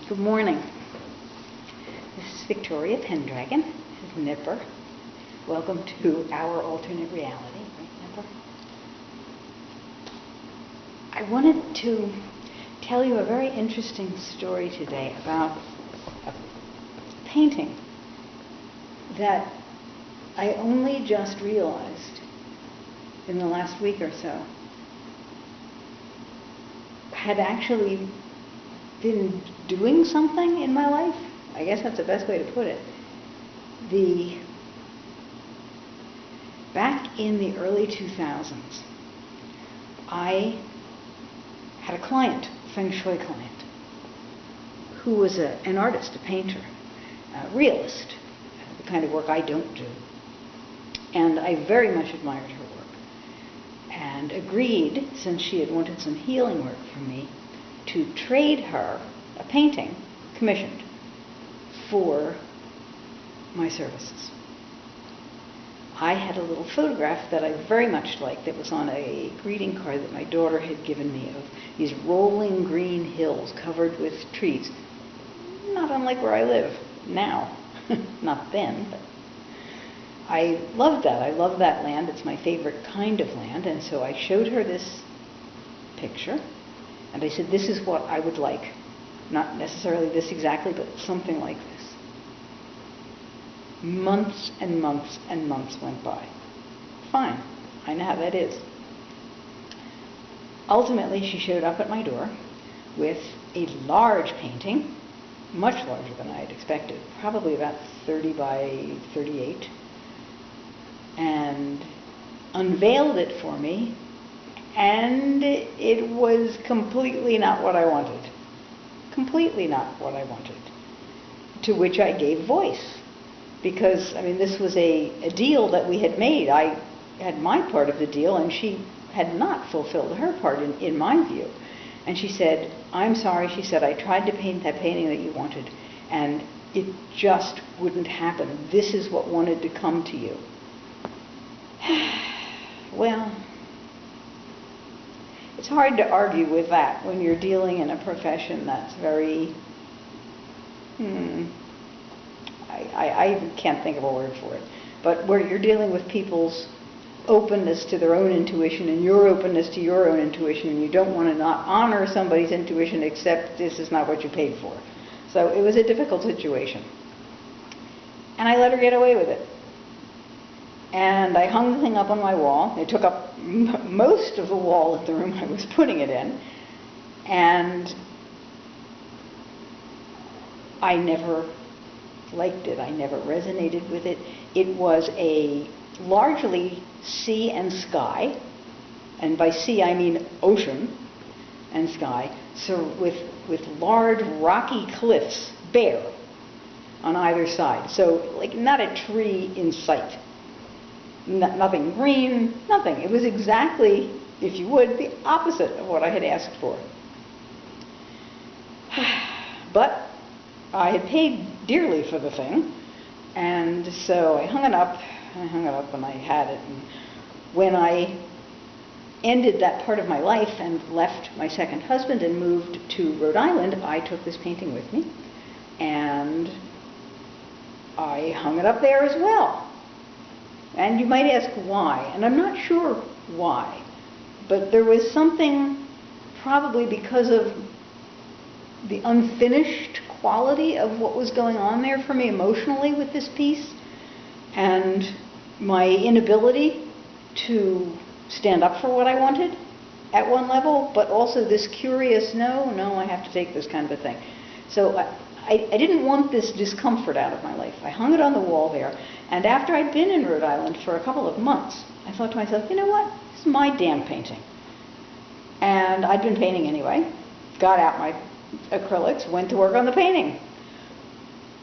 Good morning. This is Victoria Pendragon. This is Nipper. Welcome to our alternate reality. Right, Nipper? I wanted to tell you a very interesting story today about a painting that I only just realized in the last week or so had actually been doing something in my life. I guess that's the best way to put it. Back in the early 2000s, I had a client, a Feng Shui client, who was an artist, a painter, a realist, the kind of work I don't do. And I very much admired her work and agreed, since she had wanted some healing work from me, to trade her a painting commissioned for my services. I had a little photograph that I very much liked that was on a greeting card that my daughter had given me of these rolling green hills covered with trees, not unlike where I live now. Not then, but I loved that. I love that land. It's my favorite kind of land. And so I showed her this picture. And I said, this is what I would like. Not necessarily this exactly, but something like this. Months and months and months went by. Fine. I know how that is. Ultimately, she showed up at my door with a large painting, much larger than I had expected, probably about 30 by 38, and unveiled it for me. And it was completely not what I wanted. Completely not what I wanted. To which I gave voice. Because, this was a deal that we had made. I had my part of the deal, and she had not fulfilled her part in my view. And she said, I'm sorry, she said, I tried to paint that painting that you wanted, and it just wouldn't happen. This is what wanted to come to you. Well, it's hard to argue with that when you're dealing in a profession that's very, I even can't think of a word for it, but where you're dealing with people's openness to their own intuition and your openness to your own intuition, and you don't want to not honor somebody's intuition except this is not what you paid for. So it was a difficult situation. And I let her get away with it. And I hung the thing up on my wall. It took up most of the wall of the room I was putting it in. And I never liked it. I never resonated with it. It was a largely sea and sky. And by sea I mean ocean and sky. So with large rocky cliffs, bare, on either side. So like not a tree in sight. Nothing green, nothing. It was exactly, if you would, the opposite of what I had asked for. But I had paid dearly for the thing, and so I hung it up, and I had it. And when I ended that part of my life and left my second husband and moved to Rhode Island, I took this painting with me, and I hung it up there as well. And you might ask why, and I'm not sure why, but there was something, probably because of the unfinished quality of what was going on there for me emotionally with this piece, and my inability to stand up for what I wanted at one level, but also this curious, no, I have to take this kind of a thing. So I didn't want this discomfort out of my life. I hung it on the wall there, and after I'd been in Rhode Island for a couple of months, I thought to myself, you know what, this is my damn painting. And I'd been painting anyway, got out my acrylics, went to work on the painting.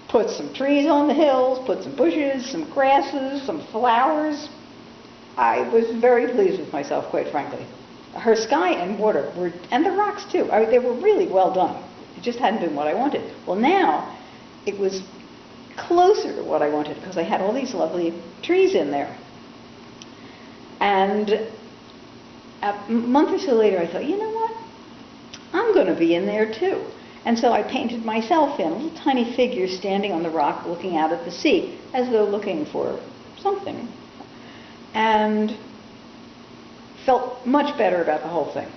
Put some trees on the hills, put some bushes, some grasses, some flowers. I was very pleased with myself, quite frankly. Her sky and water were, and the rocks too, they were really well done. It just hadn't been what I wanted. Well, now it was closer to what I wanted because I had all these lovely trees in there. And a month or so later, I thought, you know what? I'm going to be in there too. And so I painted myself in, a little tiny figure standing on the rock looking out at the sea, as though looking for something. And felt much better about the whole thing.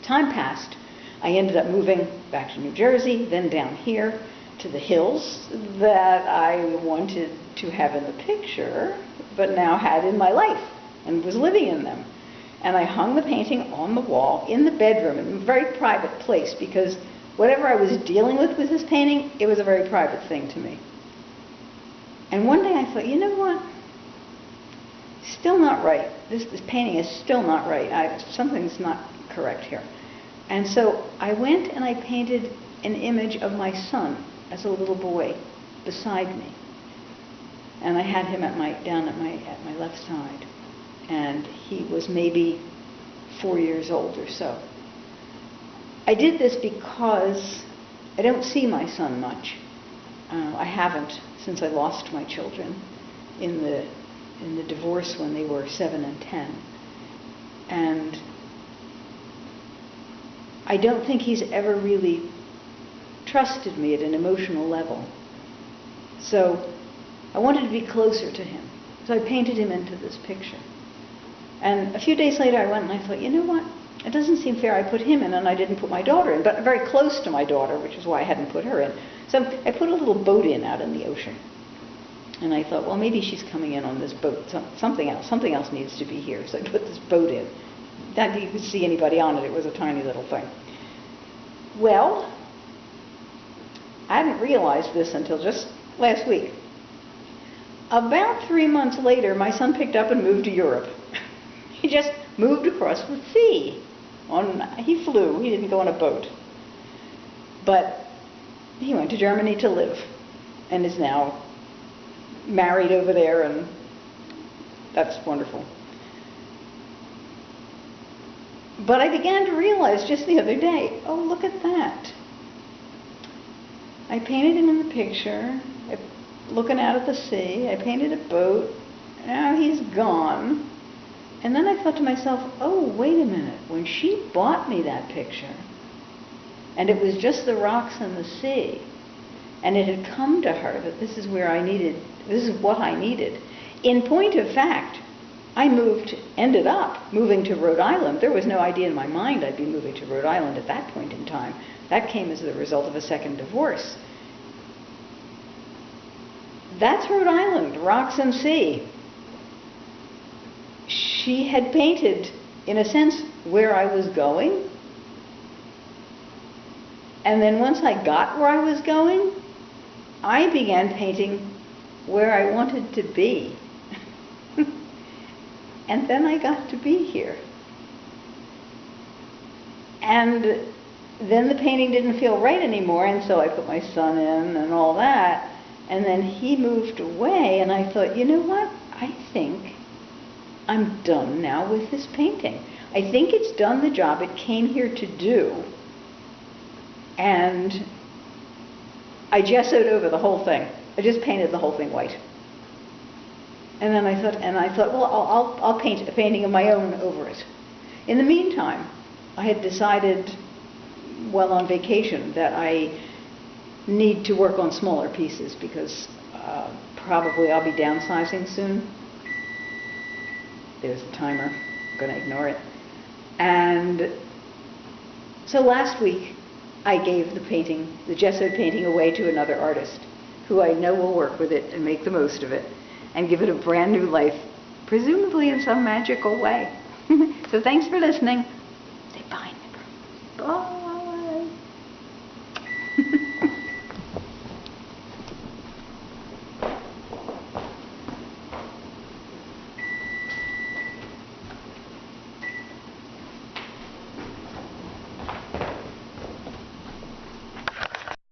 Time passed. I ended up moving back to New Jersey, then down here to the hills that I wanted to have in the picture, but now had in my life and was living in them. And I hung the painting on the wall in the bedroom, in a very private place, because whatever I was dealing with this painting, it was a very private thing to me. And one day I thought, you know what? Still not right. This painting is still not right. Something's not correct here. And so I went and I painted an image of my son as a little boy beside me. And I had him down at my left side. And he was maybe 4 years old or so. I did this because I don't see my son much. I haven't since I lost my children in the divorce when they were 7 and 10. And I don't think he's ever really trusted me at an emotional level. So I wanted to be closer to him. So I painted him into this picture. And a few days later I went and I thought, you know what? It doesn't seem fair I put him in and I didn't put my daughter in, but very close to my daughter, which is why I hadn't put her in. So I put a little boat in out in the ocean. And I thought, well, maybe she's coming in on this boat. Something else needs to be here. So I put this boat in. Not you could see anybody on it. It was a tiny little thing. Well, I hadn't realized this until just last week. About 3 months later, my son picked up and moved to Europe. He just moved across the sea. He flew. He didn't go on a boat. But he went to Germany to live and is now married over there, and that's wonderful. But I began to realize just the other day, oh, look at that. I painted him in the picture, looking out at the sea. I painted a boat. Now he's gone. And then I thought to myself, oh, wait a minute. When she bought me that picture, and it was just the rocks and the sea, and it had come to her that this is what I needed. In point of fact, I ended up moving to Rhode Island. There was no idea in my mind I'd be moving to Rhode Island at that point in time. That came as the result of a second divorce. That's Rhode Island, rocks and sea. She had painted, in a sense, where I was going. And then once I got where I was going, I began painting where I wanted to be. And then I got to be here. And then the painting didn't feel right anymore, and so I put my son in and all that. And then he moved away, and I thought, you know what? I think I'm done now with this painting. I think it's done the job it came here to do. And I gessoed over the whole thing. I just painted the whole thing white. And then I thought, well, I'll paint a painting of my own over it. In the meantime, I had decided, while on vacation, that I need to work on smaller pieces because probably I'll be downsizing soon. There's the timer. I'm going to ignore it. And so last week, I gave the gessoed painting away to another artist who I know will work with it and make the most of it and give it a brand new life, presumably in some magical way. So thanks for listening.